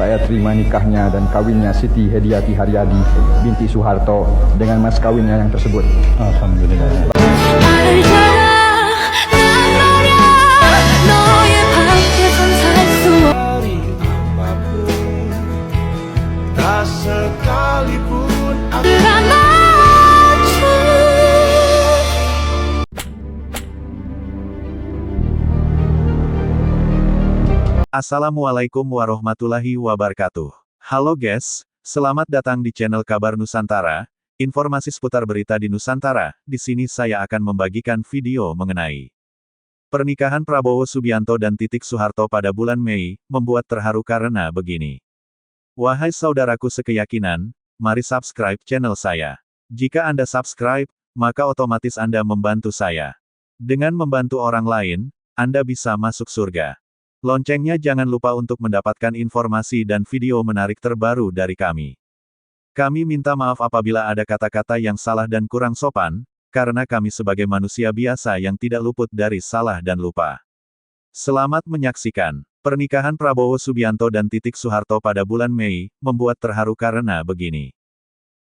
saya terima nikahnya dan kawinnya Siti Hediati Haryadi binti Soeharto dengan mas kawinnya yang tersebut. Alhamdulillah. Assalamualaikum warahmatullahi wabarakatuh. Halo guys, selamat datang di channel Kabar Nusantara. Informasi seputar berita di Nusantara. Di sini saya akan membagikan video mengenai pernikahan Prabowo Subianto dan Titik Soeharto pada bulan Mei, membuat terharu karena begini. Wahai saudaraku sekeyakinan, mari subscribe channel saya. Jika Anda subscribe, maka otomatis Anda membantu saya. Dengan membantu orang lain, Anda bisa masuk surga. Loncengnya jangan lupa untuk mendapatkan informasi dan video menarik terbaru dari kami. Kami minta maaf apabila ada kata-kata yang salah dan kurang sopan, karena kami sebagai manusia biasa yang tidak luput dari salah dan lupa. Selamat menyaksikan. Pernikahan Prabowo Subianto dan Titik Soeharto pada bulan Mei, membuat terharu karena begini.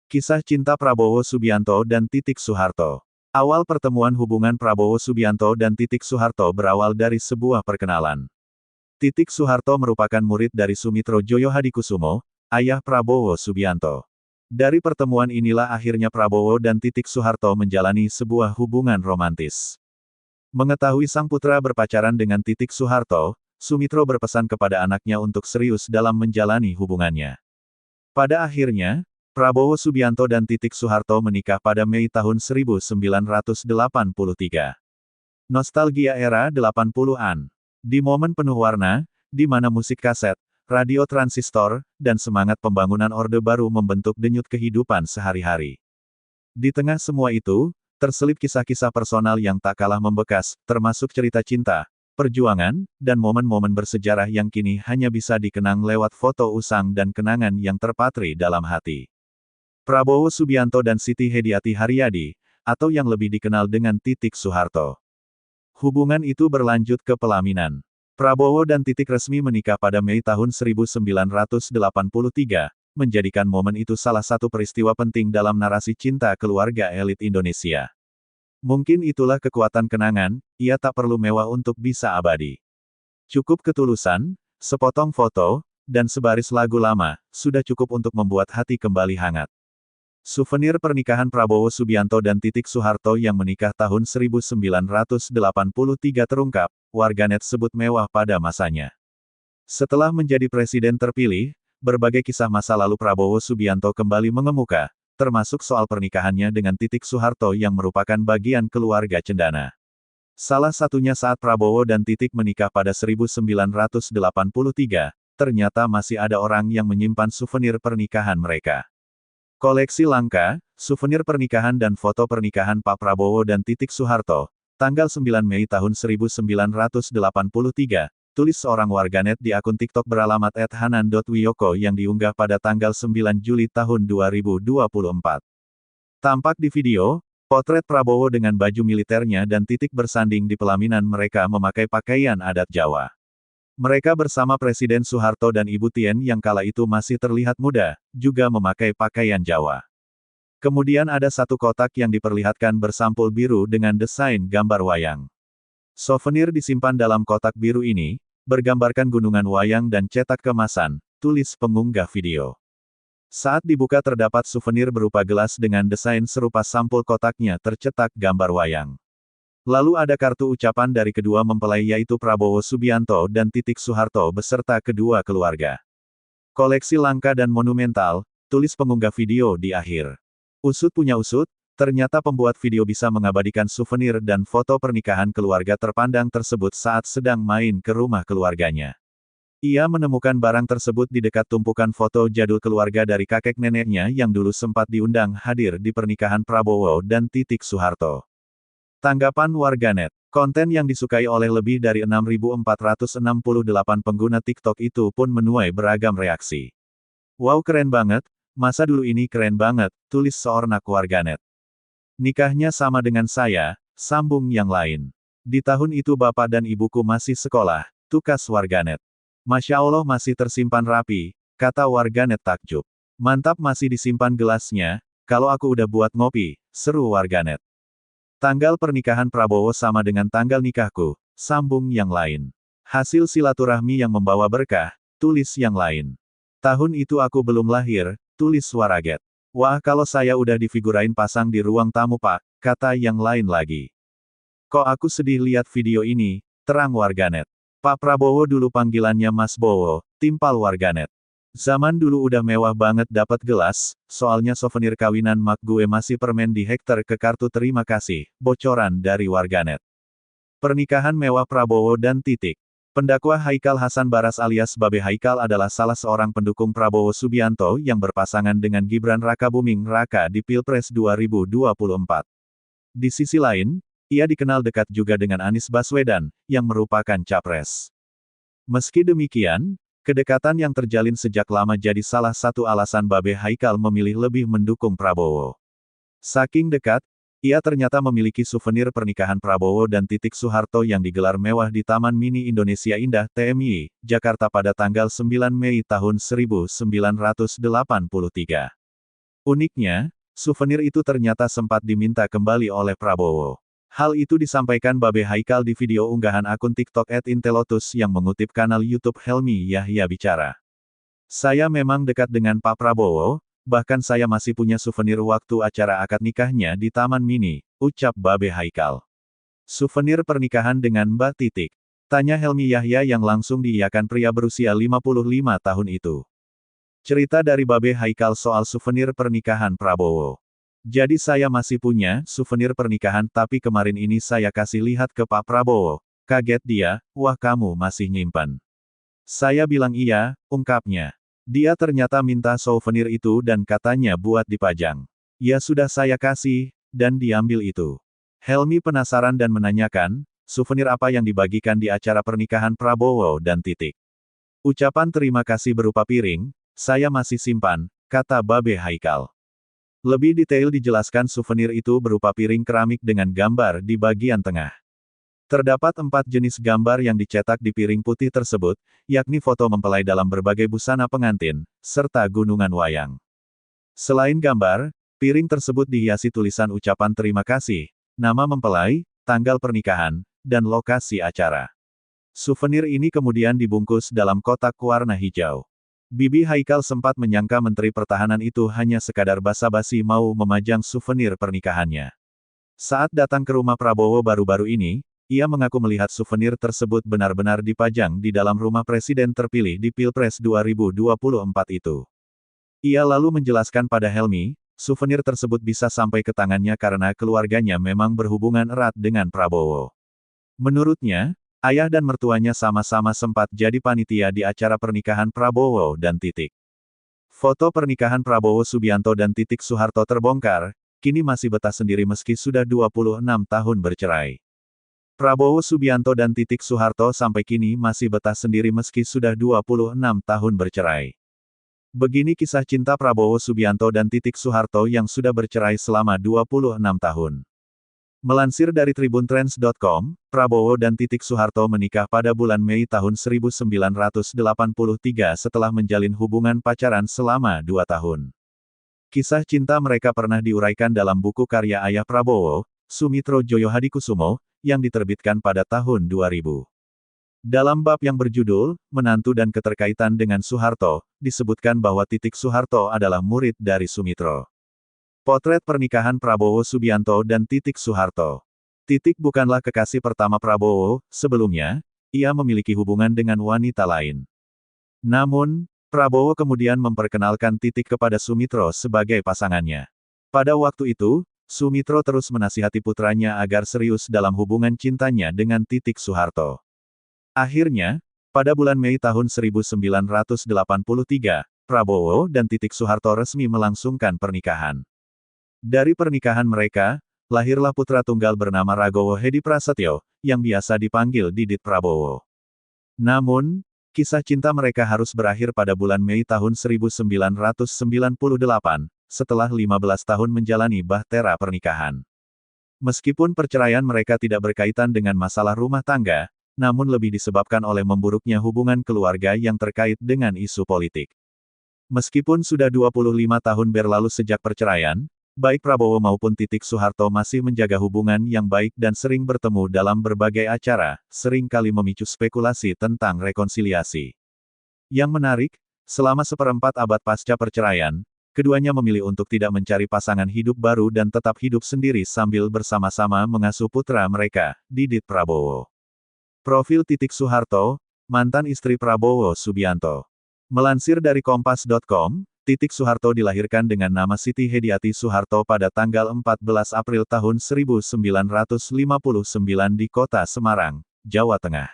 Kisah cinta Prabowo Subianto dan Titik Soeharto. Awal pertemuan hubungan Prabowo Subianto dan Titik Soeharto berawal dari sebuah perkenalan. Titik Soeharto merupakan murid dari Sumitro Joyo Hadikusumo, ayah Prabowo Subianto. Dari pertemuan inilah akhirnya Prabowo dan Titik Soeharto menjalani sebuah hubungan romantis. Mengetahui sang putra berpacaran dengan Titik Soeharto, Sumitro berpesan kepada anaknya untuk serius dalam menjalani hubungannya. Pada akhirnya, Prabowo Subianto dan Titik Soeharto menikah pada Mei tahun 1983. Nostalgia era 80-an. Di momen penuh warna, di mana musik kaset, radio transistor, dan semangat pembangunan Orde Baru membentuk denyut kehidupan sehari-hari. Di tengah semua itu, terselip kisah-kisah personal yang tak kalah membekas, termasuk cerita cinta, perjuangan, dan momen-momen bersejarah yang kini hanya bisa dikenang lewat foto usang dan kenangan yang terpatri dalam hati. Prabowo Subianto dan Siti Hediati Haryadi, atau yang lebih dikenal dengan Titik Soeharto. Hubungan itu berlanjut ke pelaminan. Prabowo dan Titik resmi menikah pada Mei tahun 1983, menjadikan momen itu salah satu peristiwa penting dalam narasi cinta keluarga elit Indonesia. Mungkin itulah kekuatan kenangan, ia tak perlu mewah untuk bisa abadi. Cukup ketulusan, sepotong foto, dan sebaris lagu lama, sudah cukup untuk membuat hati kembali hangat. Souvenir pernikahan Prabowo Subianto dan Titik Soeharto yang menikah tahun 1983 terungkap, warganet sebut mewah pada masanya. Setelah menjadi presiden terpilih, berbagai kisah masa lalu Prabowo Subianto kembali mengemuka, termasuk soal pernikahannya dengan Titik Soeharto yang merupakan bagian keluarga cendana. Salah satunya saat Prabowo dan Titik menikah pada 1983, ternyata masih ada orang yang menyimpan souvenir pernikahan mereka. Koleksi langka, souvenir pernikahan dan foto pernikahan Pak Prabowo dan Titik Soeharto, tanggal 9 Mei tahun 1983, tulis seorang warganet di akun TikTok beralamat @hanan.wiyoko yang diunggah pada tanggal 9 Juli tahun 2024. Tampak di video, potret Prabowo dengan baju militernya dan Titik bersanding di pelaminan mereka memakai pakaian adat Jawa. Mereka bersama Presiden Soeharto dan Ibu Tien yang kala itu masih terlihat muda, juga memakai pakaian Jawa. Kemudian ada satu kotak yang diperlihatkan bersampul biru dengan desain gambar wayang. Souvenir disimpan dalam kotak biru ini, bergambarkan gunungan wayang dan cetak kemasan, tulis pengunggah video. Saat dibuka terdapat souvenir berupa gelas dengan desain serupa sampul kotaknya tercetak gambar wayang. Lalu ada kartu ucapan dari kedua mempelai yaitu Prabowo Subianto dan Titik Soeharto beserta kedua keluarga. Koleksi langka dan monumental, tulis pengunggah video di akhir. Usut punya usut, ternyata pembuat video bisa mengabadikan souvenir dan foto pernikahan keluarga terpandang tersebut saat sedang main ke rumah keluarganya. Ia menemukan barang tersebut di dekat tumpukan foto jadul keluarga dari kakek neneknya yang dulu sempat diundang hadir di pernikahan Prabowo dan Titik Soeharto. Tanggapan warganet. Konten yang disukai oleh lebih dari 6.468 pengguna TikTok itu pun menuai beragam reaksi. Wow, keren banget, masa dulu ini keren banget, tulis seorang warganet. Nikahnya sama dengan saya, sambung yang lain. Di tahun itu bapak dan ibuku masih sekolah, tukas warganet. Masya Allah masih tersimpan rapi, kata warganet takjub. Mantap, masih disimpan gelasnya, kalau aku udah buat ngopi, seru warganet. Tanggal pernikahan Prabowo sama dengan tanggal nikahku, sambung yang lain. Hasil silaturahmi yang membawa berkah, tulis yang lain. Tahun itu aku belum lahir, tulis Waraget. Wah, kalau saya udah difigurain pasang di ruang tamu Pak, kata yang lain lagi. Kok aku sedih lihat video ini, terang warganet. Pak Prabowo dulu panggilannya Mas Bowo, timpal warganet. Zaman dulu udah mewah banget dapat gelas, soalnya souvenir kawinan mak gue masih permen di hektar ke kartu terima kasih, bocoran dari warganet. Pernikahan mewah Prabowo dan Titik. Pendakwa Haikal Hasan Baras alias Babe Haikal adalah salah seorang pendukung Prabowo Subianto yang berpasangan dengan Gibran Rakabuming Raka di Pilpres 2024. Di sisi lain, ia dikenal dekat juga dengan Anies Baswedan, yang merupakan capres. Meski demikian, kedekatan yang terjalin sejak lama jadi salah satu alasan Babe Haikal memilih lebih mendukung Prabowo. Saking dekat, ia ternyata memiliki souvenir pernikahan Prabowo dan Titik Soeharto yang digelar mewah di Taman Mini Indonesia Indah TMI, Jakarta pada tanggal 9 Mei tahun 1983. Uniknya, souvenir itu ternyata sempat diminta kembali oleh Prabowo. Hal itu disampaikan Babe Haikal di video unggahan akun TikTok @intelotus yang mengutip kanal YouTube Helmi Yahya Bicara. Saya memang dekat dengan Pak Prabowo, bahkan saya masih punya souvenir waktu acara akad nikahnya di Taman Mini, ucap Babe Haikal. Souvenir pernikahan dengan Mbak Titik? Tanya Helmi Yahya yang langsung diiyakan pria berusia 55 tahun itu. Cerita dari Babe Haikal soal souvenir pernikahan Prabowo. Jadi saya masih punya souvenir pernikahan tapi kemarin ini saya kasih lihat ke Pak Prabowo. Kaget dia, wah kamu masih nyimpan. Saya bilang iya, ungkapnya. Dia ternyata minta souvenir itu dan katanya buat dipajang. Ya sudah saya kasih, dan diambil itu. Helmi penasaran dan menanyakan, souvenir apa yang dibagikan di acara pernikahan Prabowo dan Titik. Ucapan terima kasih berupa piring, saya masih simpan, kata Babe Haikal. Lebih detail dijelaskan souvenir itu berupa piring keramik dengan gambar di bagian tengah. Terdapat 4 jenis gambar yang dicetak di piring putih tersebut, yakni foto mempelai dalam berbagai busana pengantin, serta gunungan wayang. Selain gambar, piring tersebut dihiasi tulisan ucapan terima kasih, nama mempelai, tanggal pernikahan, dan lokasi acara. Souvenir ini kemudian dibungkus dalam kotak warna hijau. Bibi Haikal sempat menyangka Menteri Pertahanan itu hanya sekadar basa-basi mau memajang souvenir pernikahannya. Saat datang ke rumah Prabowo baru-baru ini, ia mengaku melihat souvenir tersebut benar-benar dipajang di dalam rumah Presiden terpilih di Pilpres 2024 itu. Ia lalu menjelaskan pada Helmi, souvenir tersebut bisa sampai ke tangannya karena keluarganya memang berhubungan erat dengan Prabowo. Menurutnya, ayah dan mertuanya sama-sama sempat jadi panitia di acara pernikahan Prabowo dan Titik. Foto pernikahan Prabowo Subianto dan Titik Soeharto terbongkar, kini masih betah sendiri meski sudah 26 tahun bercerai. Prabowo Subianto dan Titik Soeharto sampai kini masih betah sendiri meski sudah 26 tahun bercerai. Begini kisah cinta Prabowo Subianto dan Titik Soeharto yang sudah bercerai selama 26 tahun. Melansir dari tribuntrends.com, Prabowo dan Titik Soeharto menikah pada bulan Mei tahun 1983 setelah menjalin hubungan pacaran selama 2 tahun. Kisah cinta mereka pernah diuraikan dalam buku karya ayah Prabowo, Sumitro Joyohadikusumo, yang diterbitkan pada tahun 2000. Dalam bab yang berjudul, Menantu dan Keterkaitan dengan Soeharto, disebutkan bahwa Titik Soeharto adalah murid dari Sumitro. Potret pernikahan Prabowo Subianto dan Titik Soeharto. Titik bukanlah kekasih pertama Prabowo, sebelumnya, ia memiliki hubungan dengan wanita lain. Namun, Prabowo kemudian memperkenalkan Titik kepada Sumitro sebagai pasangannya. Pada waktu itu, Sumitro terus menasihati putranya agar serius dalam hubungan cintanya dengan Titik Soeharto. Akhirnya, pada bulan Mei tahun 1983, Prabowo dan Titik Soeharto resmi melangsungkan pernikahan. Dari pernikahan mereka, lahirlah putra tunggal bernama Ragowo Hedi Prasetyo, yang biasa dipanggil Didit Prabowo. Namun, kisah cinta mereka harus berakhir pada bulan Mei tahun 1998, setelah 15 tahun menjalani bahtera pernikahan. Meskipun perceraian mereka tidak berkaitan dengan masalah rumah tangga, namun lebih disebabkan oleh memburuknya hubungan keluarga yang terkait dengan isu politik. Meskipun sudah 25 tahun berlalu sejak perceraian, baik Prabowo maupun Titik Soeharto masih menjaga hubungan yang baik dan sering bertemu dalam berbagai acara, sering kali memicu spekulasi tentang rekonsiliasi. Yang menarik, selama seperempat abad pasca perceraian, keduanya memilih untuk tidak mencari pasangan hidup baru dan tetap hidup sendiri sambil bersama-sama mengasuh putra mereka, Didit Prabowo. Profil Titik Soeharto, mantan istri Prabowo Subianto. Melansir dari Kompas.com, Titik Soeharto dilahirkan dengan nama Siti Hediati Soeharto pada tanggal 14 April tahun 1959 di kota Semarang, Jawa Tengah.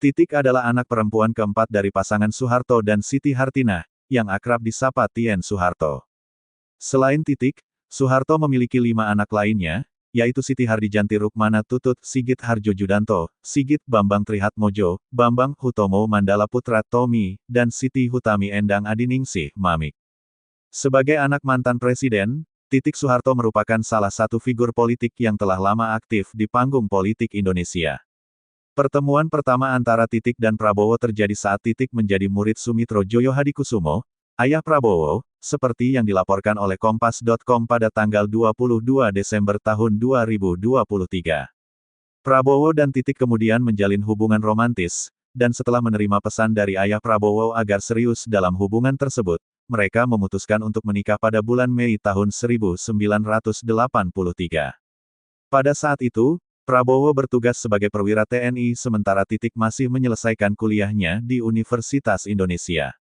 Titik adalah anak perempuan keempat dari pasangan Soeharto dan Siti Hartinah, yang akrab disapa Tien Soeharto. Selain Titik, Soeharto memiliki 5 anak lainnya, yaitu Siti Hardijanti Rukmana Tutut, Sigit Harjojudanto, Sigit Bambang Trihatmojo, Bambang Hutomo Mandala Putra Tommy, dan Siti Hutami Endang Adiningsih Mamik. Sebagai anak mantan presiden, Titik Soeharto merupakan salah satu figur politik yang telah lama aktif di panggung politik Indonesia. Pertemuan pertama antara Titik dan Prabowo terjadi saat Titik menjadi murid Sumitro Joyo Hadikusumo, ayah Prabowo, seperti yang dilaporkan oleh Kompas.com pada tanggal 22 Desember tahun 2023. Prabowo dan Titik kemudian menjalin hubungan romantis, dan setelah menerima pesan dari ayah Prabowo agar serius dalam hubungan tersebut, mereka memutuskan untuk menikah pada bulan Mei tahun 1983. Pada saat itu, Prabowo bertugas sebagai perwira TNI sementara Titik masih menyelesaikan kuliahnya di Universitas Indonesia.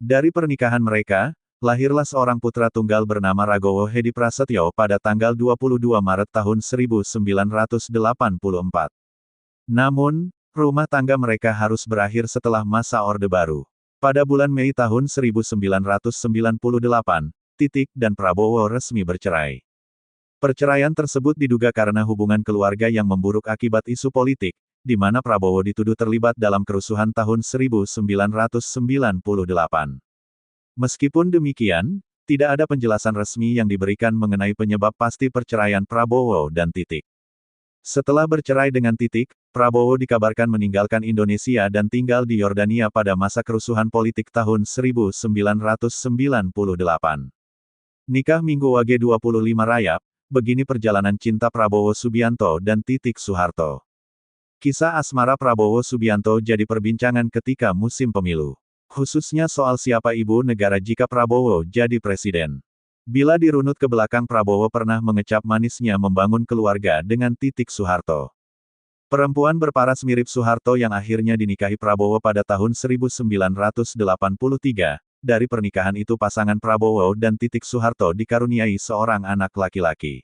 Dari pernikahan mereka, lahirlah seorang putra tunggal bernama Ragowo Hedi Prasetyo pada tanggal 22 Maret tahun 1984. Namun, rumah tangga mereka harus berakhir setelah masa Orde Baru. Pada bulan Mei tahun 1998, Titik dan Prabowo resmi bercerai. Perceraian tersebut diduga karena hubungan keluarga yang memburuk akibat isu politik, di mana Prabowo dituduh terlibat dalam kerusuhan tahun 1998. Meskipun demikian, tidak ada penjelasan resmi yang diberikan mengenai penyebab pasti perceraian Prabowo dan Titik. Setelah bercerai dengan Titik, Prabowo dikabarkan meninggalkan Indonesia dan tinggal di Yordania pada masa kerusuhan politik tahun 1998. Nikah Minggu Wage 25 Rayap, begini perjalanan cinta Prabowo Subianto dan Titik Soeharto. Kisah asmara Prabowo Subianto jadi perbincangan ketika musim pemilu. Khususnya soal siapa ibu negara jika Prabowo jadi presiden. Bila dirunut ke belakang Prabowo pernah mengecap manisnya membangun keluarga dengan Titik Soeharto. Perempuan berparas mirip Soeharto yang akhirnya dinikahi Prabowo pada tahun 1983. Dari pernikahan itu pasangan Prabowo dan Titik Soeharto dikaruniai seorang anak laki-laki.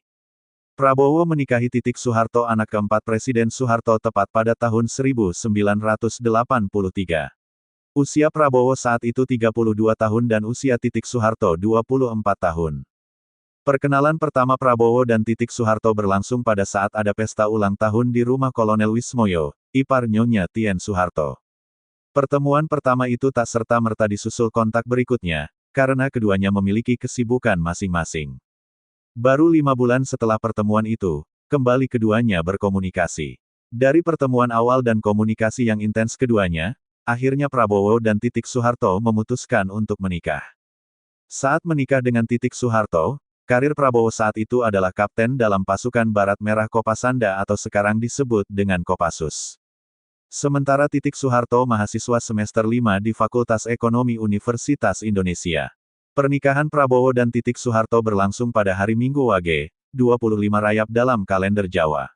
Prabowo menikahi Titik Soeharto anak keempat Presiden Soeharto tepat pada tahun 1983. Usia Prabowo saat itu 32 tahun dan usia Titik Soeharto 24 tahun. Perkenalan pertama Prabowo dan Titik Soeharto berlangsung pada saat ada pesta ulang tahun di rumah Kolonel Wismoyo, ipar Nyonya Tien Soeharto. Pertemuan pertama itu tak serta-merta disusul kontak berikutnya, karena keduanya memiliki kesibukan masing-masing. Baru 5 bulan setelah pertemuan itu, kembali keduanya berkomunikasi. Dari pertemuan awal dan komunikasi yang intens keduanya, akhirnya Prabowo dan Titik Soeharto memutuskan untuk menikah. Saat menikah dengan Titik Soeharto, karir Prabowo saat itu adalah kapten dalam pasukan Barat Merah Kopasanda atau sekarang disebut dengan Kopassus. Sementara Titik Soeharto mahasiswa semester 5 di Fakultas Ekonomi Universitas Indonesia. Pernikahan Prabowo dan Titik Soeharto berlangsung pada hari Minggu Wage, 25 Rayap dalam kalender Jawa.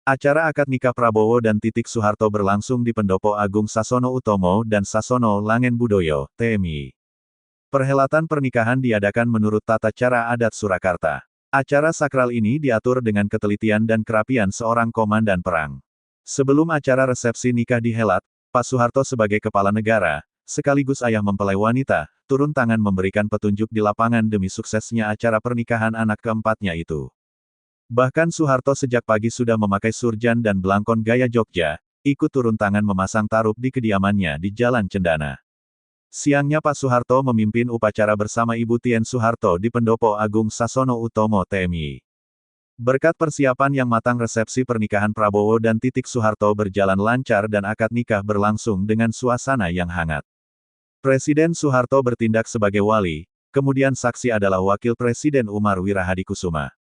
Acara akad nikah Prabowo dan Titik Soeharto berlangsung di Pendopo Agung Sasono Utomo dan Sasono Langen Budoyo, TMI. Perhelatan pernikahan diadakan menurut tata cara adat Surakarta. Acara sakral ini diatur dengan ketelitian dan kerapian seorang komandan perang. Sebelum acara resepsi nikah dihelat, Pak Soeharto sebagai kepala negara, sekaligus ayah mempelai wanita, turun tangan memberikan petunjuk di lapangan demi suksesnya acara pernikahan anak keempatnya itu. Bahkan Soeharto sejak pagi sudah memakai surjan dan belangkon gaya Jogja, ikut turun tangan memasang tarup di kediamannya di Jalan Cendana. Siangnya Pak Soeharto memimpin upacara bersama Ibu Tien Soeharto di Pendopo Agung Sasono Utomo TMI. Berkat persiapan yang matang resepsi pernikahan Prabowo dan Titik Soeharto berjalan lancar dan akad nikah berlangsung dengan suasana yang hangat. Presiden Soeharto bertindak sebagai wali, kemudian saksi adalah Wakil Presiden Umar Wirahadikusuma.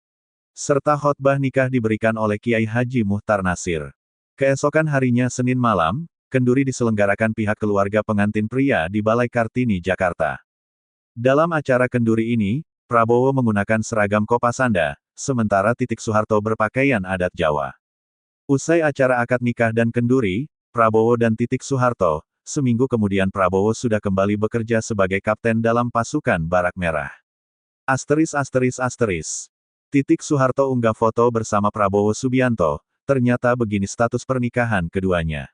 Serta khotbah nikah diberikan oleh Kiai Haji Muchtar Nasir. Keesokan harinya Senin malam, kenduri diselenggarakan pihak keluarga pengantin pria di Balai Kartini, Jakarta. Dalam acara kenduri ini, Prabowo menggunakan seragam kopasanda, sementara Soeharto berpakaian adat Jawa. Usai acara akad nikah dan kenduri, Prabowo dan Soeharto, seminggu kemudian Prabowo sudah kembali bekerja sebagai kapten dalam pasukan Barak Merah. Soeharto unggah foto bersama Prabowo Subianto, ternyata begini status pernikahan keduanya.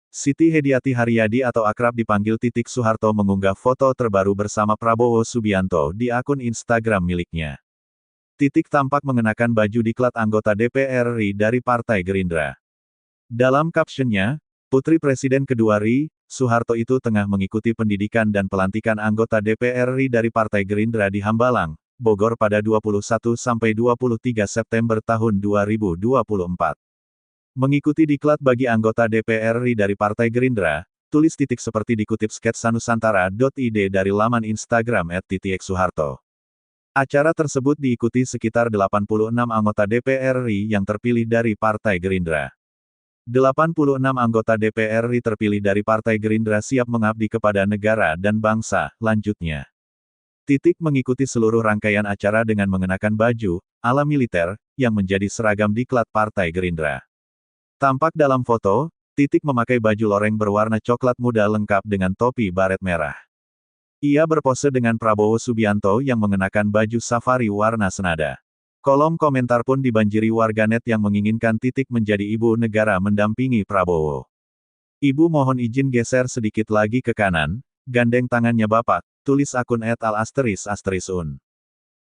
Siti Hediati Haryadi atau akrab dipanggil Soeharto mengunggah foto terbaru bersama Prabowo Subianto di akun Instagram miliknya. Tampak mengenakan baju diklat anggota DPR RI dari Partai Gerindra. Dalam captionnya, Putri Presiden kedua RI, Soeharto itu tengah mengikuti pendidikan dan pelantikan anggota DPR RI dari Partai Gerindra di Hambalang, Bogor pada 21-23 September tahun 2024. Mengikuti diklat bagi anggota DPR RI dari Partai Gerindra, tulis seperti dikutip sketsanusantara.id dari laman Instagram @Soeharto. Acara tersebut diikuti sekitar 86 anggota DPR RI yang terpilih dari Partai Gerindra. 86 anggota DPR RI terpilih dari Partai Gerindra siap mengabdi kepada negara dan bangsa, lanjutnya. Mengikuti seluruh rangkaian acara dengan mengenakan baju ala militer yang menjadi seragam diklat Partai Gerindra. Tampak dalam foto, memakai baju loreng berwarna coklat muda lengkap dengan topi baret merah. Ia berpose dengan Prabowo Subianto yang mengenakan baju safari warna senada. Kolom komentar pun dibanjiri warganet yang menginginkan menjadi ibu negara mendampingi Prabowo. Ibu mohon izin geser sedikit lagi ke kanan, gandeng tangannya Bapak, tulis akun @al_un.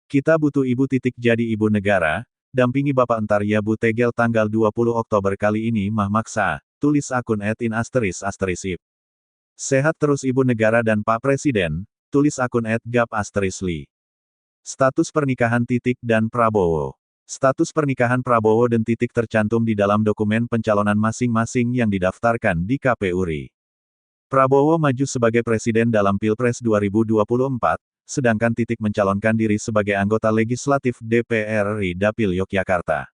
Kita butuh ibu jadi ibu negara, dampingi Bapak entar ya Bu Tegel tanggal 20 Oktober kali ini mah maksa, tulis akun @in_ip. Sehat terus ibu negara dan Pak Presiden, tulis akun @gap_li. Status pernikahan dan Prabowo. Status pernikahan Prabowo dan tercantum di dalam dokumen pencalonan masing-masing yang didaftarkan di KPU RI. Prabowo maju sebagai presiden dalam Pilpres 2024, sedangkan mencalonkan diri sebagai anggota legislatif DPR RI Dapil Yogyakarta.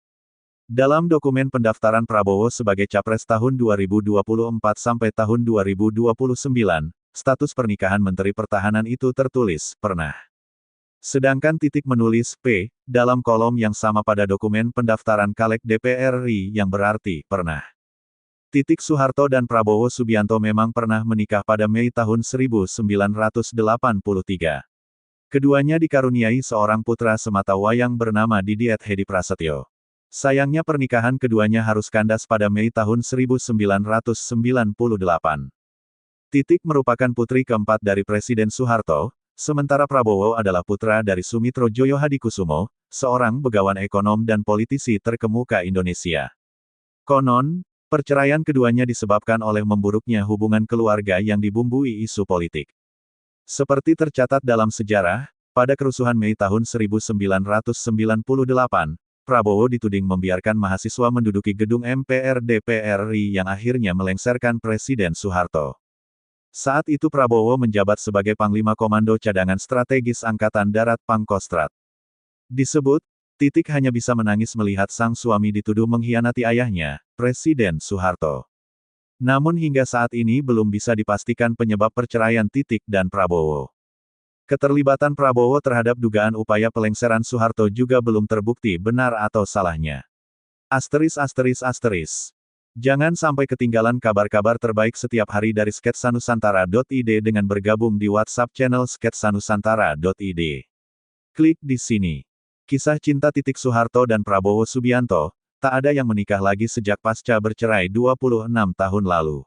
Dalam dokumen pendaftaran Prabowo sebagai capres tahun 2024 sampai tahun 2029, status pernikahan Menteri Pertahanan itu tertulis, pernah. Sedangkan menulis P, dalam kolom yang sama pada dokumen pendaftaran caleg DPR RI yang berarti, pernah. Soeharto dan Prabowo Subianto memang pernah menikah pada Mei tahun 1983. Keduanya dikaruniai seorang putra semata wayang bernama Didiet Hedi Prasetyo. Sayangnya pernikahan keduanya harus kandas pada Mei tahun 1998. Merupakan putri keempat dari Presiden Soeharto, sementara Prabowo adalah putra dari Sumitro Joyo Hadikusumo, seorang begawan ekonom dan politisi terkemuka Indonesia. Konon, perceraian keduanya disebabkan oleh memburuknya hubungan keluarga yang dibumbui isu politik. Seperti tercatat dalam sejarah, pada kerusuhan Mei tahun 1998, Prabowo dituding membiarkan mahasiswa menduduki gedung MPR DPR RI yang akhirnya melengsarkan Presiden Soeharto. Saat itu Prabowo menjabat sebagai Panglima Komando Cadangan Strategis Angkatan Darat Pangkostrat. Disebut, hanya bisa menangis melihat sang suami dituduh mengkhianati ayahnya, Presiden Soeharto. Namun hingga saat ini belum bisa dipastikan penyebab perceraian dan Prabowo. Keterlibatan Prabowo terhadap dugaan upaya pelengseran Soeharto juga belum terbukti benar atau salahnya. Jangan sampai ketinggalan kabar-kabar terbaik setiap hari dari sketsanusantara.id dengan bergabung di WhatsApp channel sketsanusantara.id. Klik di sini. Kisah cinta Soeharto dan Prabowo Subianto, tak ada yang menikah lagi sejak pasca bercerai 26 tahun lalu.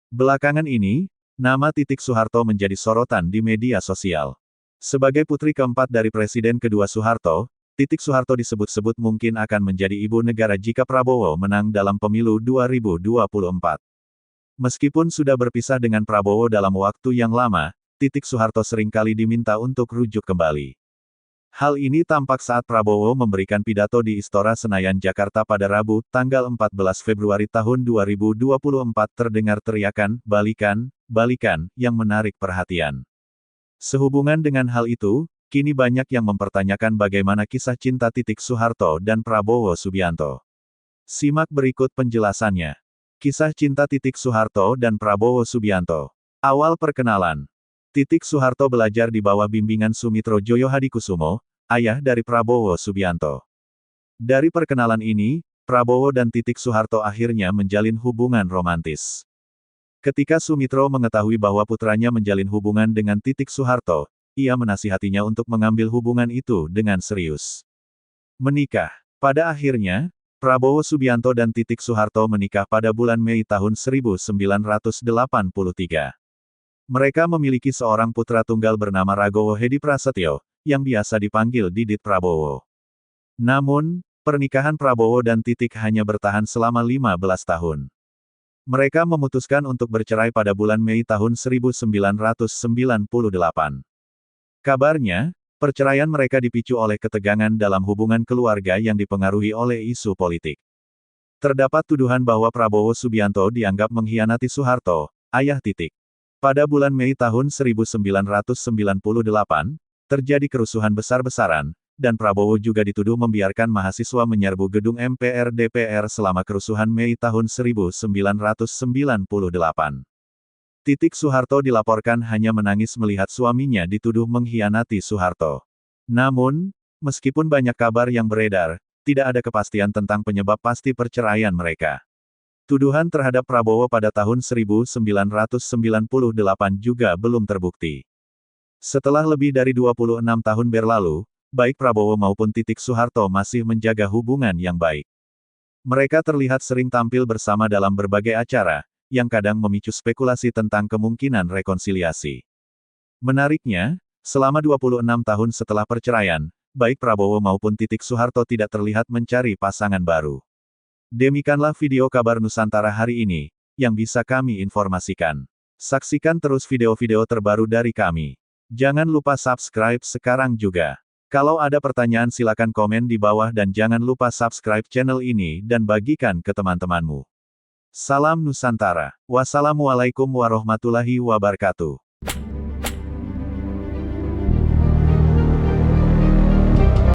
Belakangan ini, nama Soeharto menjadi sorotan di media sosial. Sebagai putri keempat dari Presiden kedua Soeharto, Soeharto disebut-sebut mungkin akan menjadi ibu negara jika Prabowo menang dalam pemilu 2024. Meskipun sudah berpisah dengan Prabowo dalam waktu yang lama, Soeharto seringkali diminta untuk rujuk kembali. Hal ini tampak saat Prabowo memberikan pidato di Istora Senayan Jakarta pada Rabu, tanggal 14 Februari tahun 2024 terdengar teriakan, "Balikan, balikan," yang menarik perhatian. Sehubungan dengan hal itu, kini banyak yang mempertanyakan bagaimana kisah cinta Soeharto dan Prabowo Subianto. Simak berikut penjelasannya. Kisah cinta Soeharto dan Prabowo Subianto. Awal perkenalan. Soeharto belajar di bawah bimbingan Sumitro Joyo Hadikusumo, ayah dari Prabowo Subianto. Dari perkenalan ini, Prabowo dan Soeharto akhirnya menjalin hubungan romantis. Ketika Sumitro mengetahui bahwa putranya menjalin hubungan dengan Soeharto, ia menasihatinya untuk mengambil hubungan itu dengan serius. Menikah. Pada akhirnya, Prabowo Subianto dan Soeharto menikah pada bulan Mei tahun 1983. Mereka memiliki seorang putra tunggal bernama Ragowo Hedi Prasetyo, yang biasa dipanggil Didit Prabowo. Namun, pernikahan Prabowo dan hanya bertahan selama 15 tahun. Mereka memutuskan untuk bercerai pada bulan Mei tahun 1998. Kabarnya, perceraian mereka dipicu oleh ketegangan dalam hubungan keluarga yang dipengaruhi oleh isu politik. Terdapat tuduhan bahwa Prabowo Subianto dianggap mengkhianati Soeharto, ayah Pada bulan Mei tahun 1998, terjadi kerusuhan besar-besaran, dan Prabowo juga dituduh membiarkan mahasiswa menyerbu gedung MPR DPR selama kerusuhan Mei tahun 1998. Soeharto dilaporkan hanya menangis melihat suaminya dituduh mengkhianati Soeharto. Namun, meskipun banyak kabar yang beredar, tidak ada kepastian tentang penyebab pasti perceraian mereka. Tuduhan terhadap Prabowo pada tahun 1998 juga belum terbukti. Setelah lebih dari 26 tahun berlalu, baik Prabowo maupun Soeharto masih menjaga hubungan yang baik. Mereka terlihat sering tampil bersama dalam berbagai acara, yang kadang memicu spekulasi tentang kemungkinan rekonsiliasi. Menariknya, selama 26 tahun setelah perceraian, baik Prabowo maupun Soeharto tidak terlihat mencari pasangan baru. Demikianlah video kabar Nusantara hari ini, yang bisa kami informasikan. Saksikan terus video-video terbaru dari kami. Jangan lupa subscribe sekarang juga. Kalau ada pertanyaan silakan komen di bawah dan jangan lupa subscribe channel ini dan bagikan ke teman-temanmu. Salam Nusantara. Wassalamualaikum warahmatullahi wabarakatuh.